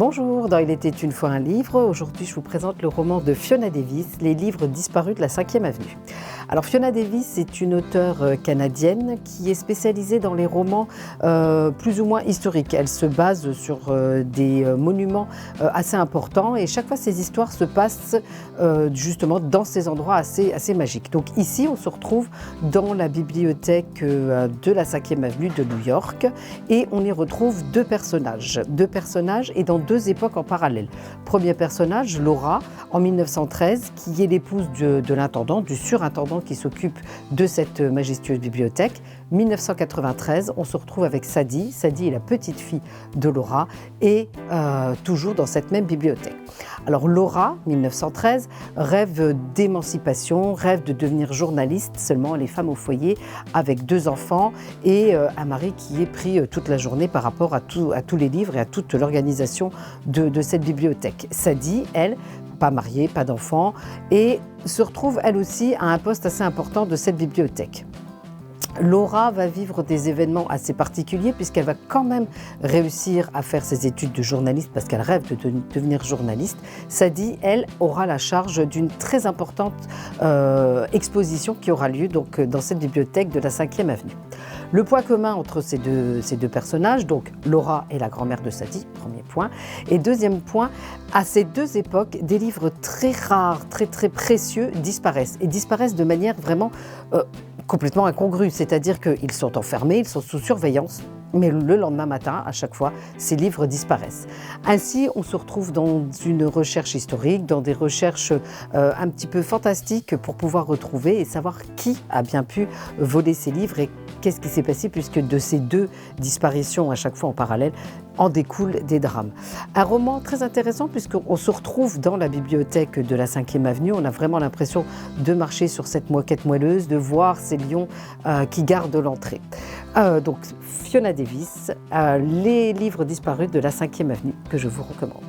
Bonjour, dans Il était une fois un livre, aujourd'hui je vous présente le roman de Fiona Davis, Les livres disparus de la 5e avenue. Alors Fiona Davis est une auteure canadienne qui est spécialisée dans les romans plus ou moins historiques. Elle se base sur des monuments assez importants et chaque fois ces histoires se passent justement dans ces endroits assez magiques. Donc ici on se retrouve dans la bibliothèque de la 5e avenue de New York et on y retrouve deux personnages et dans deux époques en parallèle. Premier personnage, Laura, en 1913, qui est l'épouse de l'intendant, du surintendant qui s'occupe de cette majestueuse bibliothèque. 1993, on se retrouve avec Sadie. Sadie est la petite fille de Laura et toujours dans cette même bibliothèque. Alors Laura, 1913, rêve d'émancipation, rêve de devenir journaliste, seulement les femmes au foyer avec deux enfants et un mari qui est pris toute la journée par rapport à tous les livres et à toute l'organisation de cette bibliothèque. Sadie, elle, pas mariée, pas d'enfants, et se retrouve elle aussi à un poste assez important de cette bibliothèque. Laura va vivre des événements assez particuliers puisqu'elle va quand même réussir à faire ses études de journaliste parce qu'elle rêve de devenir journaliste. Sadie, elle, aura la charge d'une très importante exposition qui aura lieu donc, dans cette bibliothèque de la 5e avenue. Le point commun entre ces deux personnages, donc Laura est la grand-mère de Sadie, premier point. Et deuxième point, à ces deux époques, des livres très rares, très précieux disparaissent. Et disparaissent de manière vraiment complètement incongrue. C'est-à-dire qu'ils sont enfermés, ils sont sous surveillance. Mais le lendemain matin, à chaque fois, ces livres disparaissent. Ainsi, on se retrouve dans une recherche historique, dans des recherches un petit peu fantastiques pour pouvoir retrouver et savoir qui a bien pu voler ces livres et qu'est-ce qui s'est passé puisque de ces deux disparitions à chaque fois en parallèle en découlent des drames. Un roman très intéressant puisqu'on se retrouve dans la bibliothèque de la 5e avenue. On a vraiment l'impression de marcher sur cette moquette moelleuse, de voir ces lions qui gardent l'entrée. Donc Fiona Davis, les livres disparus de la 5e avenue que je vous recommande.